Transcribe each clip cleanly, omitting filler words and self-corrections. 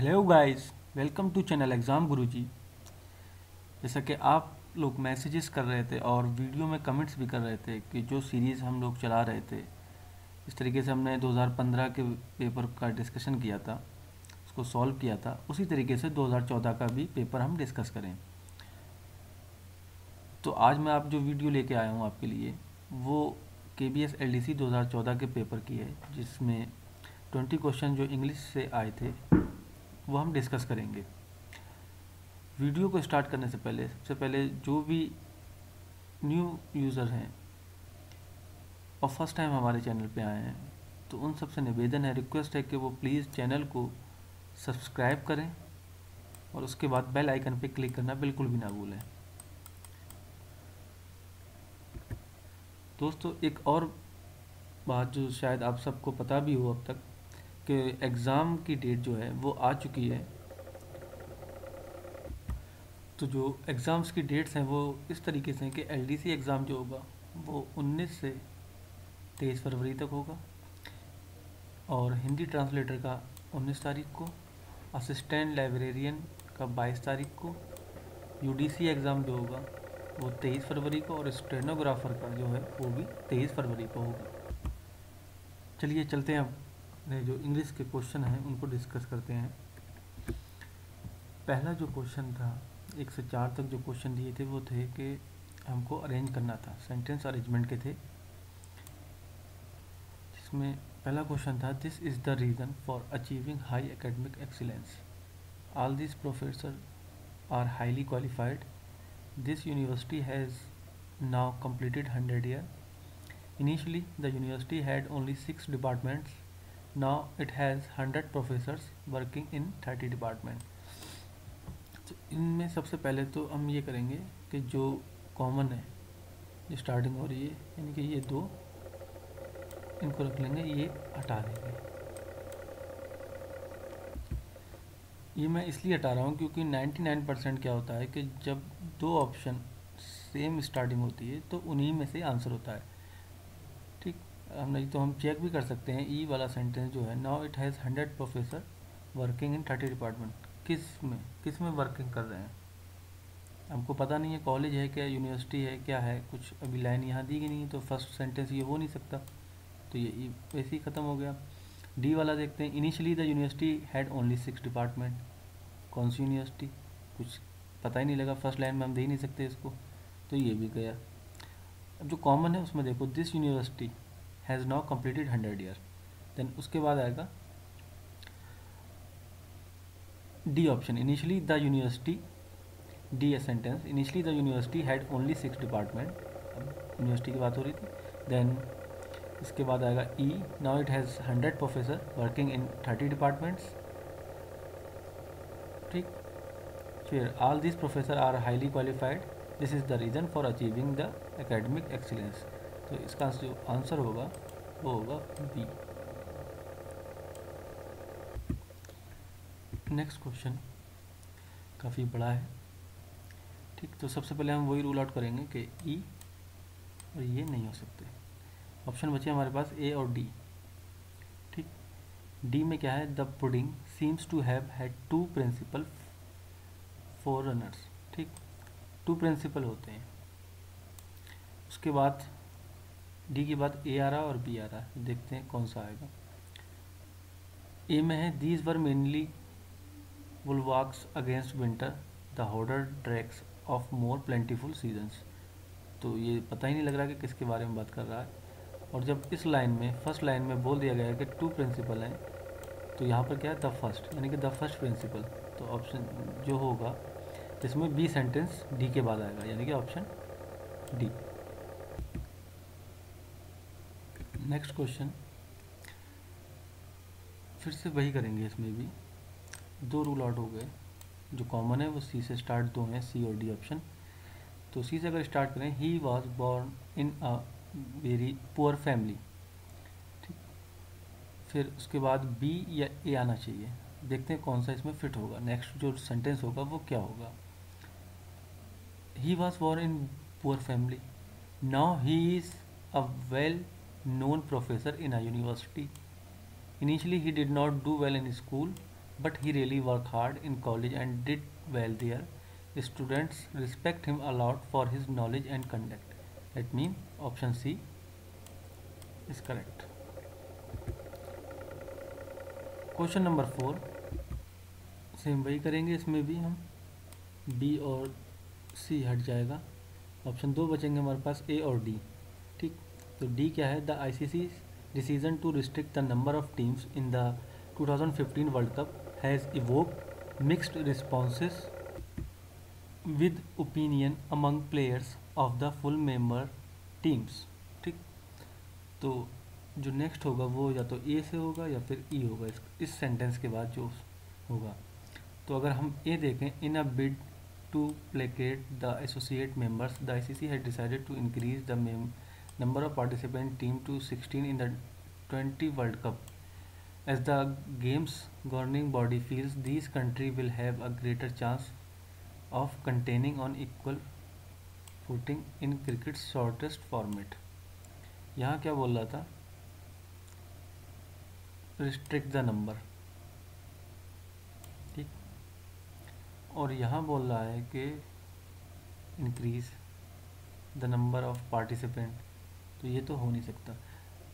Hello guys, welcome to channel exam Guruji. जैसा कि आप लोग मैसेजेस कर रहे थे और वीडियो में कमेंट्स भी कर रहे थे कि जो सीरीज़ हम लोग चला रहे थे, इस तरीके से हमने 2015 के पेपर का डिस्कशन किया था, उसको सॉल्व किया था, उसी तरीके से 2014 का भी पेपर हम डिस्कस करें। तो आज मैं आप जो वीडियो लेके आया हूँ आपके लिए, वो KBS LDC 2014 के पेपर की है, जिसमें 20 क्वेश्चन जो इंग्लिश से आए थे वो हम डिस्कस करेंगे। वीडियो को स्टार्ट करने से पहले सबसे पहले जो भी न्यू यूज़र हैं और फर्स्ट टाइम हमारे चैनल पे आए हैं, तो उन सबसे निवेदन है, रिक्वेस्ट है कि वो प्लीज़ चैनल को सब्सक्राइब करें और उसके बाद बेल आइकन पे क्लिक करना बिल्कुल भी ना भूलें। दोस्तों, एक और बात जो शायद आप सबको पता भी हो अब तक, कि एग्ज़ाम की डेट जो है वो आ चुकी है। तो जो एग्ज़ाम्स की डेट्स हैं वो इस तरीके से हैं कि LDC एग्ज़ाम जो होगा वो 19 से 23 फरवरी तक होगा, और हिंदी ट्रांसलेटर का 19 तारीख को, असिस्टेंट लाइब्रेरियन का 22 तारीख को, UDC एग्ज़ाम जो होगा वो 23 फरवरी को, और स्टेनोग्राफर का जो है वो भी 23 फरवरी को होगा। चलिए चलते हैं, अपने जो इंग्लिश के क्वेश्चन हैं उनको डिस्कस करते हैं। पहला जो क्वेश्चन था, 1 से 4 तक जो क्वेश्चन दिए थे वो थे कि हमको अरेंज करना था, सेंटेंस अरेंजमेंट के थे, जिसमें पहला क्वेश्चन था, this is the reason for achieving high academic excellence, all this professor are highly qualified, this university has now completed 100 year. Initially, the university had only 6 departments. Now it has 100 professors working in 30 departments. तो इनमें सबसे पहले तो हम ये करेंगे कि जो कॉमन है, जो स्टार्टिंग हो रही है, यानी कि ये दो, इनको रख लेंगे, ये हटा देंगे। ये मैं इसलिए हटा रहा हूँ क्योंकि 99% क्या होता है कि जब दो ऑप्शन सेम स्टार्टिंग होती है तो उन्हीं में से आंसर होता है। ठीक, हम नहीं तो हम चेक भी कर सकते हैं। ई वाला सेंटेंस जो है, now it has 100 professor working in 30 department, किस में वर्किंग कर रहे हैं हमको पता नहीं है, कॉलेज है क्या, यूनिवर्सिटी है क्या है, कुछ अभी लाइन यहाँ दी गई नहीं, तो फर्स्ट सेंटेंस ये हो नहीं सकता, तो ये वैसे ही ख़त्म हो गया। डी वाला देखते हैं, initially the university had only 6 department, कौन सी यूनिवर्सिटी, कुछ पता ही नहीं लगा, फर्स्ट लाइन में हम दे ही नहीं सकते इसको, तो ये भी गया। अब जो कॉमन है उसमें देखो, this university has now completed 100 year, then उसके बाद आएगा D option, initially the university, D sentence, initially the university had only 6 department, अब यूनिवर्सिटी की बात हो रही थी। देन इसके बाद आएगा E, now it has 100 professor working in 30 departments. ठीक, फिर all this professor are highly qualified, this is the reason for achieving the academic excellence, तो इसका जो आंसर होगा वो होगा बी। नेक्स्ट क्वेश्चन काफ़ी बड़ा है। ठीक, तो सबसे पहले हम वही रूल आउट करेंगे कि ई और ये नहीं हो सकते। ऑप्शन बचे हमारे पास ए और डी। ठीक, डी में क्या है, the pudding seems to have had 2 principal forerunners. ठीक, 2 प्रिंसिपल होते हैं। उसके बाद डी के बाद ए आ रहा और बी आ रहा है, देखते हैं कौन सा आएगा। ए में है, these were mainly bulwarks against winter, the hoarder drags of more plentiful seasons, तो ये पता ही नहीं लग रहा कि किसके बारे में बात कर रहा है। और जब इस लाइन में, फर्स्ट लाइन में बोल दिया गया है कि 2 प्रिंसिपल हैं, तो यहाँ पर क्या है, द फर्स्ट, यानी कि द फर्स्ट प्रिंसिपल, तो ऑप्शन जो होगा इसमें बी सेंटेंस डी के बाद आएगा, यानी कि ऑप्शन डी। नेक्स्ट क्वेश्चन फिर से वही करेंगे, इसमें भी 2 रूल आउट हो गए। जो कॉमन है वो सी से स्टार्ट 2 हैं, सी और डी ऑप्शन। तो सी से अगर स्टार्ट करें, he was born in a very poor family. ठीक, फिर उसके बाद बी या ए आना चाहिए, देखते हैं कौन सा इसमें फिट होगा। नेक्स्ट जो सेंटेंस होगा वो क्या होगा, he was born in poor family, now he is a well known professor in a university. Initially, he did not do well in school. but he really worked hard in college and did well there. Students respect him a lot for his knowledge and conduct. That means option C is correct. Question number 4, same वही करेंगे, इसमें भी हम B और सी हट जाएगा, option 2 बचेंगे हमारे पास ए और डी। ठीक, तो डी क्या है, the ICC decision to restrict the number of teams in the 2015 world cup has evoked mixed responses with opinion among players of the full member teams. ठीक, तो जो नेक्स्ट होगा वो या तो ए से होगा या फिर ई होगा इस सेंटेंस के बाद जो होगा। तो अगर हम ए देखें, in a bid to placate the associate members the ICC had decided to increase the number of participant team to 16 in the 20 World Cup. As the game's governing body feels these countries will have a greater chance of containing on equal footing in cricket's shortest format. यहाँ क्या बोल रहा था, restrict the number. ठीक, और यहाँ बोल रहा है कि increase the number of participant, तो ये तो हो नहीं सकता।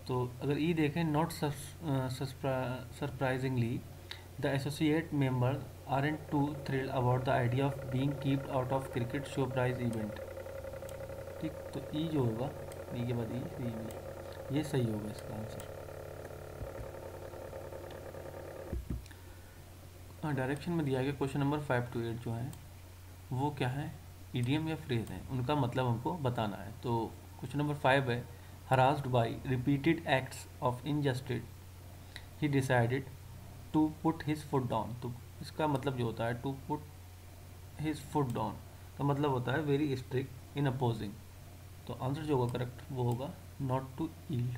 तो अगर ई देखें, not surprisingly the associate member aren't too thrilled about the idea of being keeped out of cricket show prize event. ठीक, तो ई जो होगा, ई के बाद ई, ये सही होगा इसका आंसर। हाँ, डायरेक्शन में दिया गया क्वेश्चन नंबर 5 to 8 जो है वो क्या है, इडियम या फ्रेज है, उनका मतलब हमको बताना है। तो क्वेश्चन नंबर 5 है, harassed by repeated acts of injustice he decided to put his foot down। तो इसका मतलब जो होता है to put his foot down का मतलब होता है very strict in opposing। तो आंसर जो होगा करेक्ट वो होगा not to yield।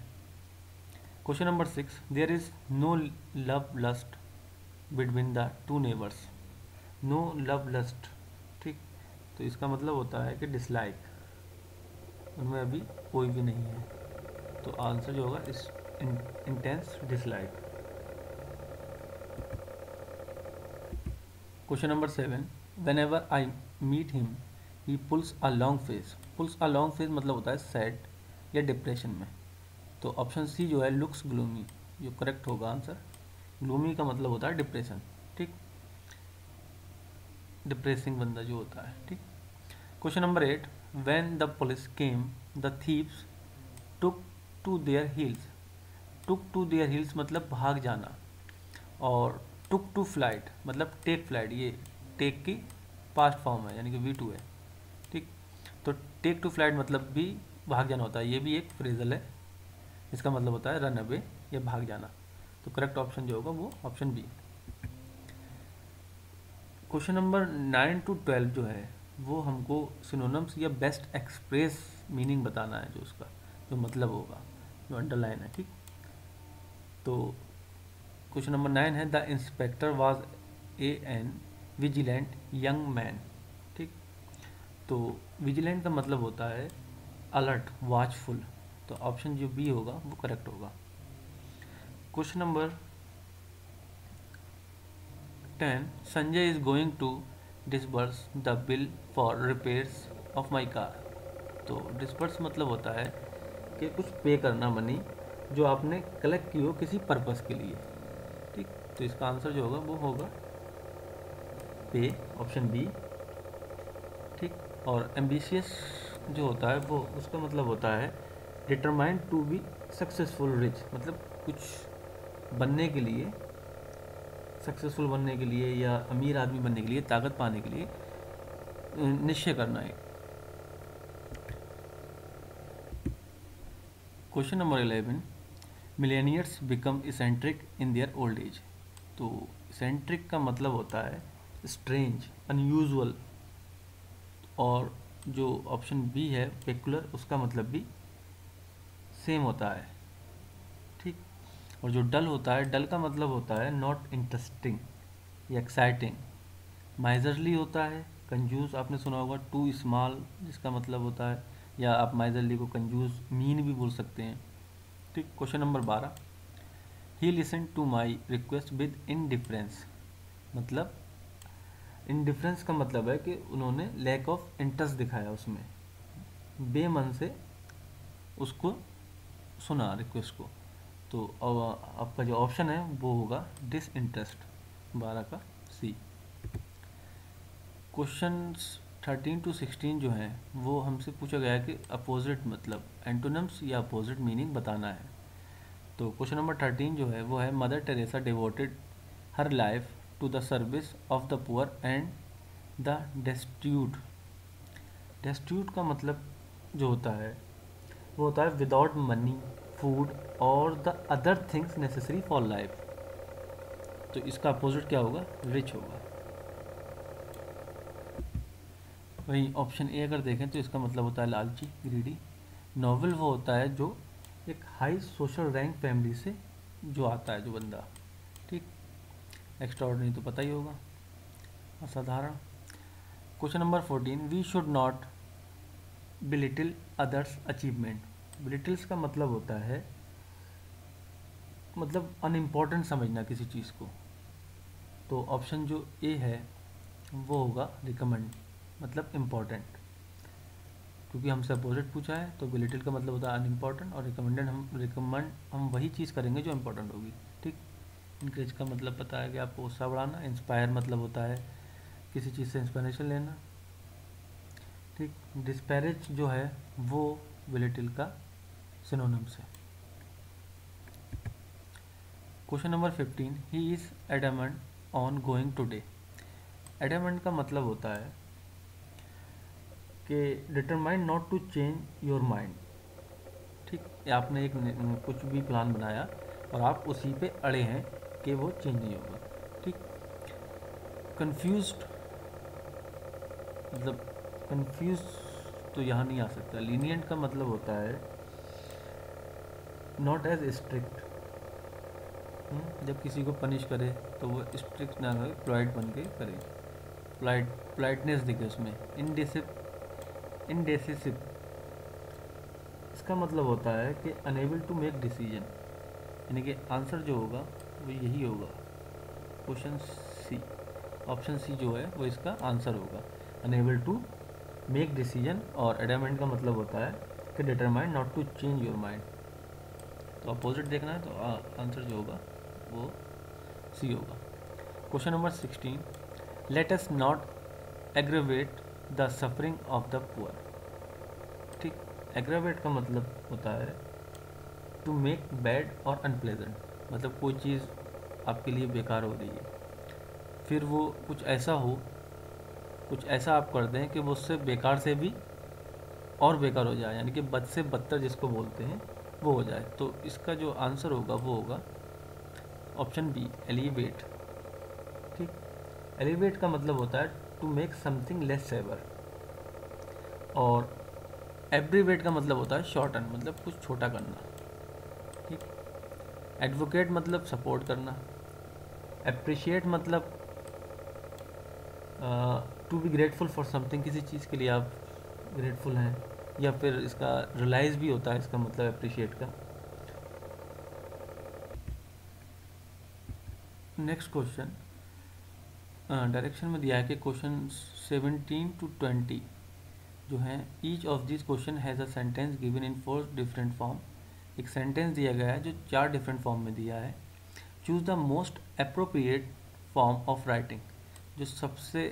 Question number 6, there is no love lust between the two neighbors। no love lust, ठीक, तो इसका मतलब होता है कि डिसलाइक, उनमें अभी कोई भी नहीं है। तो आंसर जो होगा इस intense dislike. Question number 7, whenever I meet him he pulls a long face. Pulls a long face मतलब होता है सैड या डिप्रेशन में। तो ऑप्शन सी जो है लुक्स ग्लूमी, जो करेक्ट होगा आंसर। ग्लूमी का मतलब होता है डिप्रेशन। ठीक, डिप्रेसिंग बंदा जो होता है। ठीक, question number 8, when the police came the thieves took to their heels. Took to their heels मतलब भाग जाना, और टुक टू फ्लाइट मतलब टेक फ्लाइट, ये टेक की पास्ट फॉर्म है यानी कि V2 है। ठीक, तो टेक टू फ्लाइट मतलब भी भाग जाना होता है, ये भी एक फ्रेजल है, इसका मतलब होता है रन अवे या भाग जाना। तो करेक्ट ऑप्शन जो होगा वो option B. Question number 9 to 12 जो है वो हमको सिनोनिम्स या बेस्ट एक्सप्रेस मीनिंग बताना है, जो उसका जो मतलब होगा, जो अंडरलाइन है। ठीक, तो क्वेश्चन नंबर 9 है, the inspector was an vigilant young man. ठीक, तो विजिलेंट का मतलब होता है अलर्ट, वॉचफुल। तो ऑप्शन जो बी होगा वो करेक्ट होगा। Question number 10, Sanjay is going to disburse the bill for repairs of my car. तो डिसबर्स मतलब होता है कि कुछ पे करना मनी जो आपने कलेक्ट की हो किसी पर्पस के लिए। ठीक, तो इसका आंसर जो होगा वो होगा पे, ऑप्शन बी। ठीक, और एम्बिशियस जो होता है वो उसका मतलब होता है determined to be successful rich, मतलब कुछ बनने के लिए, सक्सेसफुल बनने के लिए या अमीर आदमी बनने के लिए, ताकत पाने के लिए निश्चय करना है। Question number 11, millionaires become eccentric in their old age. तो इसेंट्रिक का मतलब होता है स्ट्रेंज, अनयूजुअल, और जो ऑप्शन बी है पेकुलर, उसका मतलब भी सेम होता है। ठीक, और जो डल होता है, डल का मतलब होता है नॉट इंटरेस्टिंग या एक्साइटिंग। माइजरली होता है कंजूस, आपने सुना होगा टू स्मॉल, जिसका मतलब होता है, या आप माइजरली को कंजूस मीन भी बोल सकते हैं। ठीक, question number 12, he listen to my request with indifference. मतलब इंडिफरेंस का मतलब है कि उन्होंने लैक ऑफ इंटरेस्ट दिखाया उसमें, बेमन से उसको सुना रिक्वेस्ट को। तो आपका जो ऑप्शन है वो होगा डिसइंटरेस्ट, 12 का सी। क्वेश्चंस 13 to 16 जो हैं वो हमसे पूछा गया है कि अपोजिट मतलब एंटोनिम्स या अपोजिट मीनिंग बताना है। तो क्वेश्चन नंबर 13 जो है वो है Mother Teresa devoted her life to the service of the poor and the destitute. Destitute का मतलब जो होता है वो होता है विदाउट मनी, फूड और the other things necessary for life. तो इसका अपोजिट क्या होगा? रिच होगा। वही ऑप्शन ए अगर देखें तो इसका मतलब होता है लालची, ग्रीडी। नॉवल वो होता है जो एक हाई सोशल रैंक फैमिली से जो आता है जो बंदा, ठीक। एक्स्ट्राऑर्डिनरी तो पता ही होगा, असाधारण। Question number 14, we should not belittle others achievement. Belittles का मतलब होता है मतलब अनइम्पॉर्टेंट समझना किसी चीज़ को। तो ऑप्शन जो ए है वो होगा रिकमेंड, मतलब इम्पॉर्टेंट। क्योंकि हमसे अपोजिट पूछा है तो बिलिटिल का मतलब होता है अनइम्पॉर्टेंट, और रिकमेंड हम वही चीज़ करेंगे जो इम्पोर्टेंट होगी, ठीक। इनक्रेज का मतलब पता है कि आपको उत्साह बढ़ाना। इंस्पायर मतलब होता है किसी चीज़ से इंस्पिरेशन लेना, ठीक। डिस्पैरेज जो है वो बिलिटिल का सिनोनिम्स है। Question number 15, he is adamant on going today. Adamant का मतलब होता है कि determined not to change your mind, ठीक। आपने एक कुछ भी प्लान बनाया और आप उसी पे अड़े हैं कि वो चेंज नहीं होगा, ठीक। कंफ्यूज्ड मतलब कंफ्यूज तो यहाँ नहीं आ सकता। लीनियंट का मतलब होता है नॉट एज स्ट्रिक्ट। जब किसी को पनिश करे तो वो स्ट्रिक्ट ना रहे, पोलाइट बन के करे, पोलाइटनेस दिखे उसमें। इंडेसिसिव इसका मतलब होता है कि अनेबल टू मेक डिसीजन, यानी कि आंसर जो होगा वो यही होगा, क्वेश्चन सी। ऑप्शन सी जो है वो इसका आंसर होगा, अनेबल टू मेक डिसीजन। और एडामेंट का मतलब होता है कि determined not to change your mind. तो अपोजिट देखना है तो आंसर जो होगा वो सी होगा। Question number 16, let us not aggravate the suffering of the poor, ठीक। एग्रेवेट का मतलब होता है टू मेक बैड और अनप्लेजेंट, मतलब कोई चीज़ आपके लिए बेकार हो रही है, फिर वो कुछ ऐसा हो, कुछ ऐसा आप कर दें कि वो उससे बेकार से भी और बेकार हो जाए, यानी कि बद से बदतर जिसको बोलते हैं वो हो जाए। तो इसका जो आंसर होगा वो होगा ऑप्शन बी, एलिवेट, ठीक। एलिवेट का मतलब होता है to make something less severe. और एब्रीवेट का मतलब होता है शॉर्टन, मतलब कुछ छोटा करना, ठीक। एडवोकेट मतलब सपोर्ट करना। अप्रिशिएट मतलब to be grateful for something, किसी चीज़ के लिए आप ग्रेटफुल हैं। या फिर इसका रियलाइज़ भी होता है इसका मतलब अप्रिशिएट का। नेक्स्ट क्वेश्चन डायरेक्शन में दिया है कि क्वेश्चन 17 to 20 जो हैं, each of this question has a sentence given in 4 different form. एक सेंटेंस दिया गया है जो 4 डिफरेंट फॉर्म में दिया है। Choose the most appropriate form of writing, जो सबसे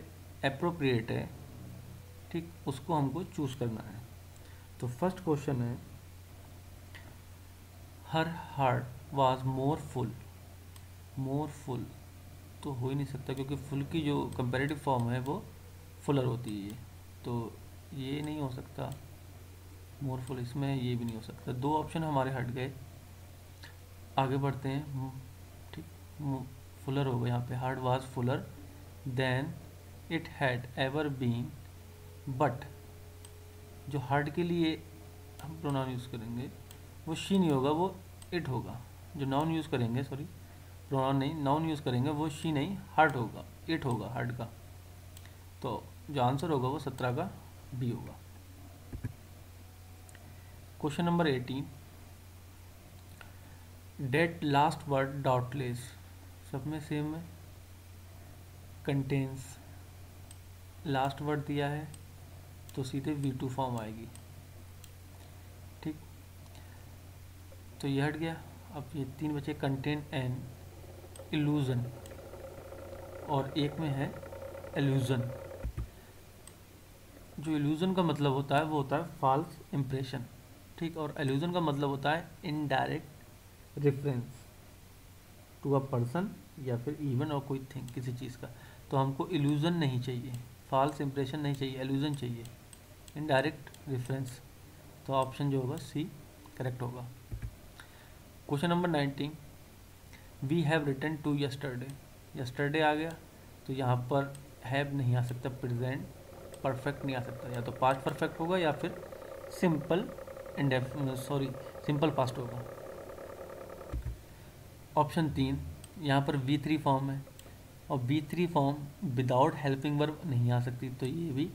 अप्रोप्रिएट है, ठीक, उसको हमको चूज़ करना है। तो फर्स्ट क्वेश्चन है her heart was more full. More full तो हो ही नहीं सकता क्योंकि फुल की जो कंपेरेटिव फॉर्म है वो फुलर होती है, तो ये नहीं हो सकता। मोर फुल इसमें ये भी नहीं हो सकता। दो ऑप्शन हमारे हट गए, आगे बढ़ते हैं, ठीक। फुलर होगा यहाँ पे, heart was fuller than it had ever been, but जो हार्ट के लिए हम प्रोनाउन यूज़ करेंगे वो शी नहीं होगा, वो इट होगा। जो नाउन यूज़ करेंगे, सॉरी प्रोनाउन नहीं, नाउन यूज़ करेंगे वो शी नहीं हार्ट होगा, इट होगा हार्ट का। तो जो आंसर होगा वो 17 का बी होगा। Question number 18, date last word dotless, सब में सेम है। कंटेन्स लास्ट वर्ड दिया है तो सीधे V2 फॉर्म आएगी। ठीक, तो ये हट गया। अब ये 3 बचे, कंटेन एन इल्यूजन, और एक में है एल्यूजन। जो इल्यूजन का मतलब होता है वो होता है फॉल्स इम्प्रेशन। ठीक, और एल्यूजन का मतलब होता है indirect reference to a person या फिर इवन और कोई थिंग, किसी चीज़ का। तो हमको इल्यूजन नहीं चाहिए, फॉल्स इम्प्रेशन नहीं चाहिए, एल्यूजन चाहिए, इनडायरेक्ट रेफरेंस। तो ऑप्शन जो होगा सी करेक्ट होगा। Question number 19, we have written to yesterday. Yesterday आ गया तो यहाँ पर हैव नहीं आ सकता, प्रेजेंट परफेक्ट नहीं आ सकता, या तो पास्ट परफेक्ट होगा या फिर सिंपल सिंपल पास्ट होगा। ऑप्शन 3, यहाँ पर V3 फॉर्म है और V3 form without helping verb नहीं आ सकती, तो ये भी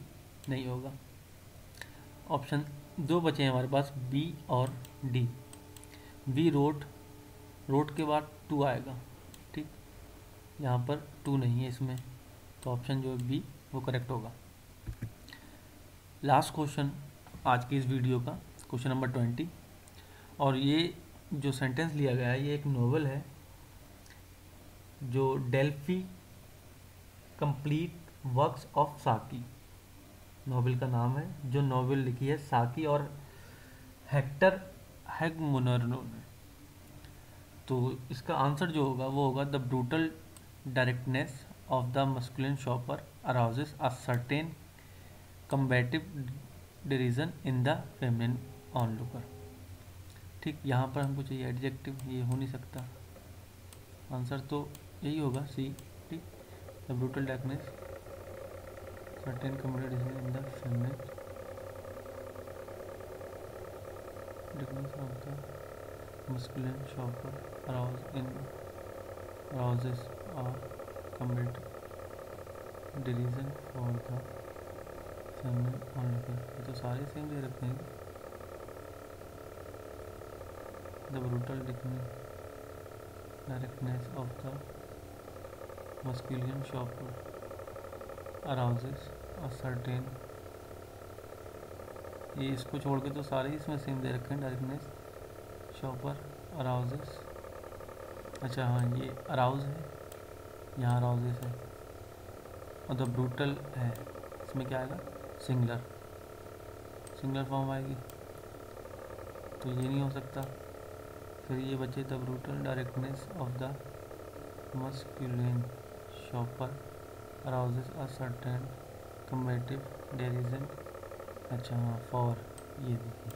नहीं होगा। ऑप्शन 2 बचे हैं हमारे पास, B और D। वी रोट, रोट के बाद टू आएगा। ठीक, यहाँ पर टू नहीं है इसमें, तो ऑप्शन जो है बी वो करेक्ट होगा। लास्ट क्वेश्चन आज की इस वीडियो का, क्वेश्चन नंबर 20, और ये जो सेंटेंस लिया गया है ये एक नोवेल है जो डेल्फी कंप्लीट वर्क्स ऑफ साकी, नोवेल का नाम है। जो नोवेल लिखी है साकी और हेक्टर हैगमुनरो ने। तो इसका आंसर जो होगा वो होगा the brutal directness of the masculine shopper arouses a certain combative derision in the feminine onlooker. ठीक, यहाँ पर हमको चाहिए एडजेक्टिव, ये हो नहीं सकता, आंसर तो यही होगा सी। ठीक, the brutal directness certain combative derision in the feminine of the muscular shopper arouses or commit derision for the feminine onlooker। ये तो सारे सेम दे रखे हैं। the brutal directness of the masculine shopper arouses a certain, ये इसको छोड़ के तो सारे इसमें सेम दे रखे हैं। डायरेक्टनेस शॉपर अराउजेस, अच्छा हाँ ये अराउज है, यहाँ अराउजेस है, और द ब्रूटल है, इसमें क्या आएगा सिंगुलर, सिंगुलर फॉर्म आएगी, तो ये नहीं हो सकता। फिर ये बचे the brutal directness of the masculine shopper arouses a certain combative derision, अच्छा हाँ फॉर, ये देखिए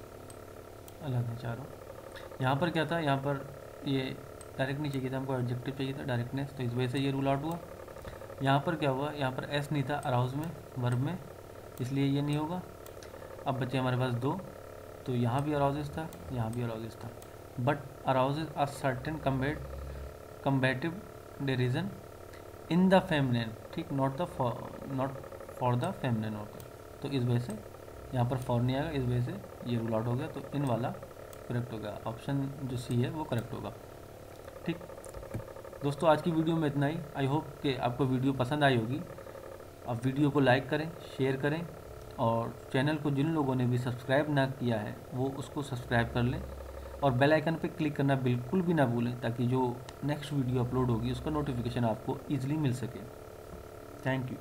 अलग है चारों। यहाँ पर क्या था, यहाँ पर ये डायरेक्ट नहीं चाहिए था, हमको एडजेक्टिव चाहिए था डायरेक्टनेस, तो इस वजह से ये रूल आउट हुआ। यहाँ पर क्या हुआ, यहाँ पर एस नहीं था अराउज में, वर्ब में, इसलिए ये नहीं होगा। अब बचे हमारे पास 2, तो यहाँ भी अराउजेस था, यहाँ भी अराउजेस था, but arouses are certain combative derision in the feminine. ठीक, नॉट फॉर द फेमिनिन होता, तो इस वजह से यहाँ पर फॉर नहीं आएगा, इस वजह से ये रूल आउट हो गया, तो इन वाला करेक्ट होगा, ऑप्शन जो सी है वो करेक्ट होगा। ठीक दोस्तों, आज की वीडियो में इतना ही। आई होप कि आपको वीडियो पसंद आई होगी। आप वीडियो को लाइक करें, शेयर करें, और चैनल को जिन लोगों ने भी सब्सक्राइब ना किया है वो उसको सब्सक्राइब कर लें, और बेल आइकन पे क्लिक करना बिल्कुल भी ना भूलें, ताकि जो नेक्स्ट वीडियो अपलोड होगी उसका नोटिफिकेशन आपको ईजिली मिल सके। Thank you.